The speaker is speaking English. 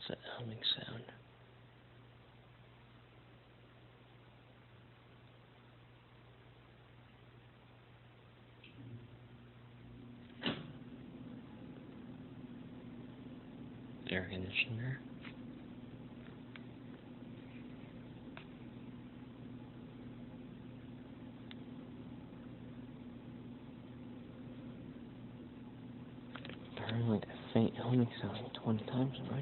that humming sound? Air conditioner. I heard like a faint humming sound 20 times already.